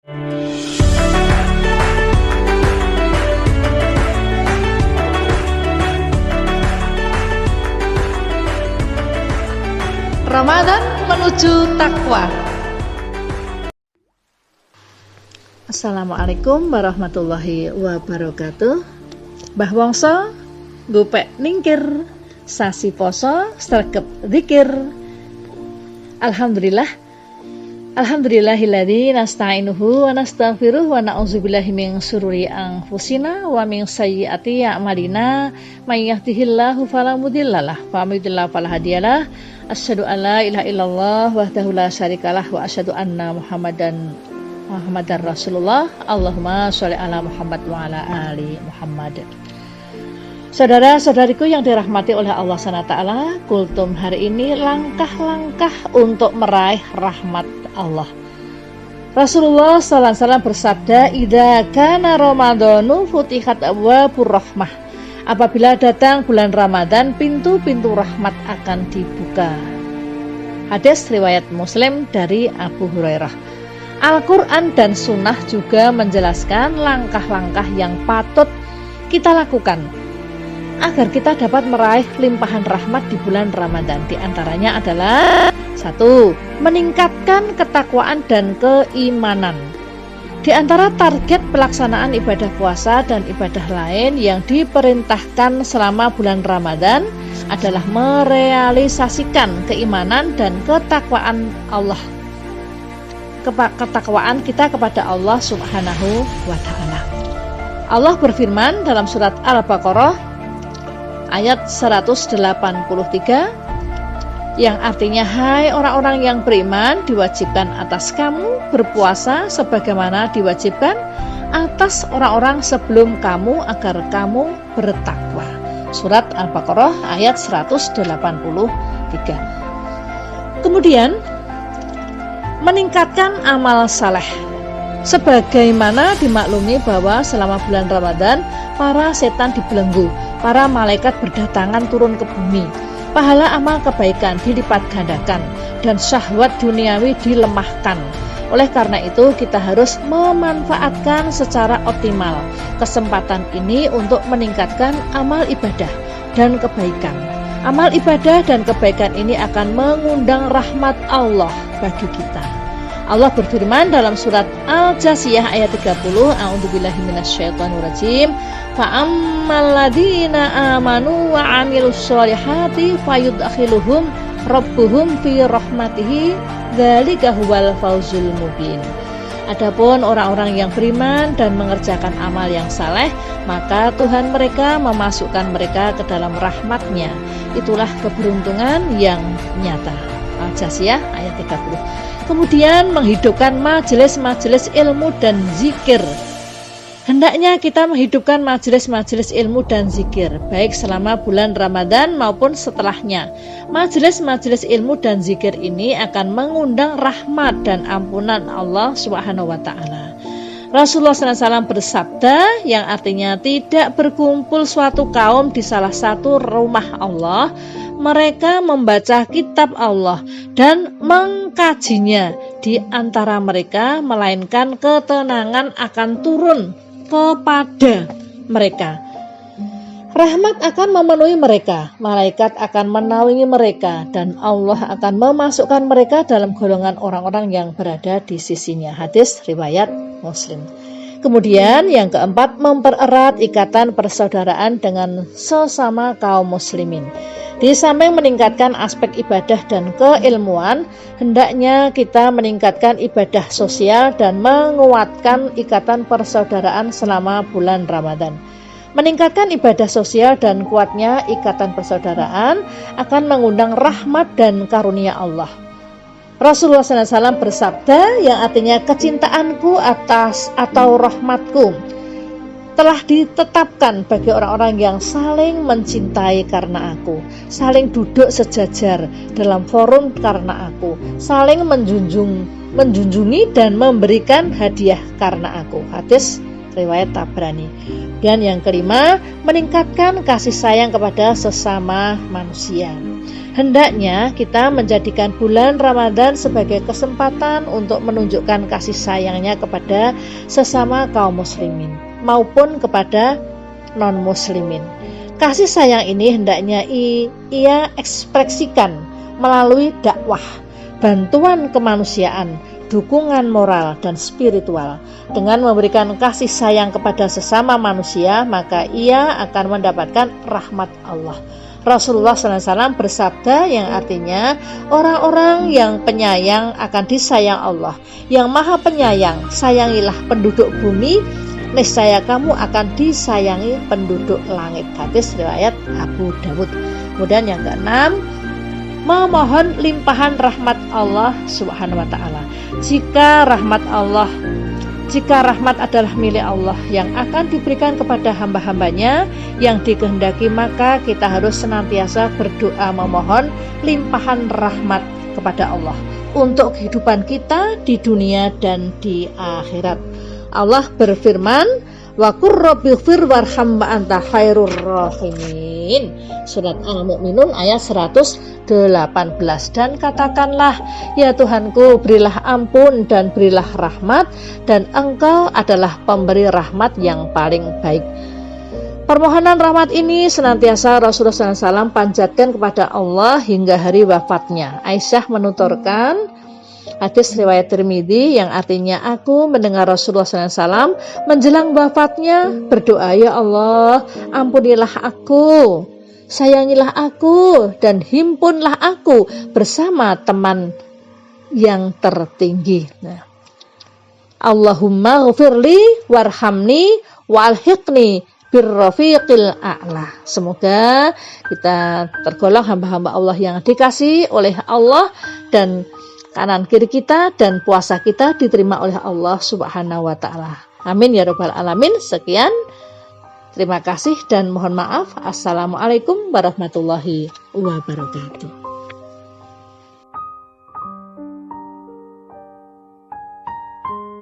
Ramadan menuju takwa. Assalamualaikum warahmatullahi wabarakatuh. Mbah Wongso gopek ningkir, sasi poso sregep zikir. Alhamdulillahilladzi nasta'inuhu wa nastaghfiruh wa na'udzubillahi min syururi anfusina wa min sayyiati a'malina. May yahdihillahu fala mudhillalah wa may yudhlil fala hadiyalah. Asyhadu an la ilaha illallah wahdahu la syarikalah wa asyhadu anna Muhammadar Rasulullah. Allahumma sholli ala Muhammad wa ala ali Muhammad. Saudara-saudariku yang dirahmati oleh Allah SWT, kultum hari ini langkah-langkah untuk meraih rahmat Allah. Rasulullah SAW bersabda, "Idza kana Ramadhanu futihat abwabur rahmah." Apabila datang bulan Ramadan, pintu-pintu rahmat akan dibuka. Hadis riwayat Muslim dari Abu Hurairah. Al-Quran dan Sunnah juga menjelaskan langkah-langkah yang patut kita lakukan agar kita dapat meraih limpahan rahmat di bulan Ramadan. Di antaranya adalah 1. Meningkatkan ketakwaan dan keimanan. Di antara target pelaksanaan ibadah puasa dan ibadah lain yang diperintahkan selama bulan Ramadan adalah merealisasikan keimanan dan ketakwaan Allah. Ketakwaan kita kepada Allah Subhanahu wa Ta'ala. Allah berfirman dalam surat Al-Baqarah ayat 183 yang artinya, "Hai orang-orang yang beriman, diwajibkan atas kamu berpuasa sebagaimana diwajibkan atas orang-orang sebelum kamu agar kamu bertakwa." Surat Al-Baqarah ayat 183. Kemudian meningkatkan amal saleh. Sebagaimana dimaklumi bahwa selama bulan Ramadan para setan dibelenggu, para malaikat berdatangan turun ke bumi, pahala amal kebaikan dilipat gandakan, dan syahwat duniawi dilemahkan. Oleh karena itu kita harus memanfaatkan secara optimal kesempatan ini untuk meningkatkan amal ibadah dan kebaikan. Amal ibadah dan kebaikan ini akan mengundang rahmat Allah bagi kita. Allah berfirman dalam surat Al-Jasiyah ayat 30, "A'udzubillahi minasyaitonirrajim. Fa'ammal ladzina amanu wa 'amilus sholihati fayudkhiluhum rabbuhum fi rahmatihi dzalika huwal fawzul mubin." Adapun orang-orang yang beriman dan mengerjakan amal yang saleh, maka Tuhan mereka memasukkan mereka ke dalam rahmat-Nya. Itulah keberuntungan yang nyata. Al-Jasiyah ayat 30. Kemudian menghidupkan majelis-majelis ilmu dan zikir. Hendaknya kita menghidupkan majelis-majelis ilmu dan zikir, baik selama bulan Ramadan maupun setelahnya. Majelis-majelis ilmu dan zikir ini akan mengundang rahmat dan ampunan Allah Subhanahu wa Ta'ala. Rasulullah SAW bersabda yang artinya, tidak berkumpul suatu kaum di salah satu rumah Allah, mereka membaca kitab Allah dan mengkajinya di antara mereka, melainkan ketenangan akan turun kepada mereka. Rahmat akan memenuhi mereka, malaikat akan menaungi mereka, dan Allah akan memasukkan mereka dalam golongan orang-orang yang berada di sisinya. Hadis riwayat Muslim. Kemudian yang keempat, mempererat ikatan persaudaraan dengan sesama kaum muslimin. Di samping meningkatkan aspek ibadah dan keilmuan, hendaknya kita meningkatkan ibadah sosial dan menguatkan ikatan persaudaraan selama bulan Ramadan. Meningkatkan ibadah sosial dan kuatnya ikatan persaudaraan akan mengundang rahmat dan karunia Allah. Rasulullah SAW bersabda yang artinya, kecintaanku atas atau rahmatku telah ditetapkan bagi orang-orang yang saling mencintai karena aku, saling duduk sejajar dalam forum karena aku, saling menjunjungi dan memberikan hadiah karena aku. Hadis riwayat Tabrani. Dan yang kelima, meningkatkan kasih sayang kepada sesama manusia. Hendaknya kita menjadikan bulan Ramadan sebagai kesempatan untuk menunjukkan kasih sayangnya kepada sesama kaum muslimin maupun kepada non-muslimin. Kasih sayang ini hendaknya ia ekspresikan melalui dakwah, bantuan kemanusiaan, dukungan moral dan spiritual. Dengan memberikan kasih sayang kepada sesama manusia, maka ia akan mendapatkan rahmat Allah. Rasulullah SAW bersabda yang artinya orang-orang yang penyayang akan disayang Allah. Yang maha penyayang, sayangilah penduduk bumi, niscaya kamu akan disayangi penduduk langit. Hadis riwayat Abu Dawud. Kemudian yang keenam, memohon limpahan rahmat Allah Subhanahu wa taala. Jika rahmat adalah milik Allah yang akan diberikan kepada hamba-hambanya yang dikehendaki, maka kita harus senantiasa berdoa memohon limpahan rahmat kepada Allah untuk kehidupan kita di dunia dan di akhirat. Allah berfirman, wa qur rabbighfir warham wa anta khairur rahimin. Surat Al-Mu'minun ayat 118. Dan katakanlah, ya Tuhanku, berilah ampun dan berilah rahmat, dan Engkau adalah pemberi rahmat yang paling baik. Permohonan rahmat ini senantiasa Rasulullah SAW panjatkan kepada Allah hingga hari wafatnya. Aisyah menuturkan hadis riwayat Tirmidzi yang artinya, aku mendengar Rasulullah SAW menjelang wafatnya berdoa, ya Allah, ampunilah aku, sayangilah aku, dan himpunlah aku bersama teman yang tertinggi. Allahumma ghfirli warhamni walhiqni birrafiqil a'la. Semoga kita tergolong hamba-hamba Allah yang dikasihi oleh Allah, dan kanan kiri kita dan puasa kita diterima oleh Allah Subhanahu wa taala. Amin ya rabbal alamin. Sekian, terima kasih dan mohon maaf. Assalamualaikum warahmatullahi wabarakatuh.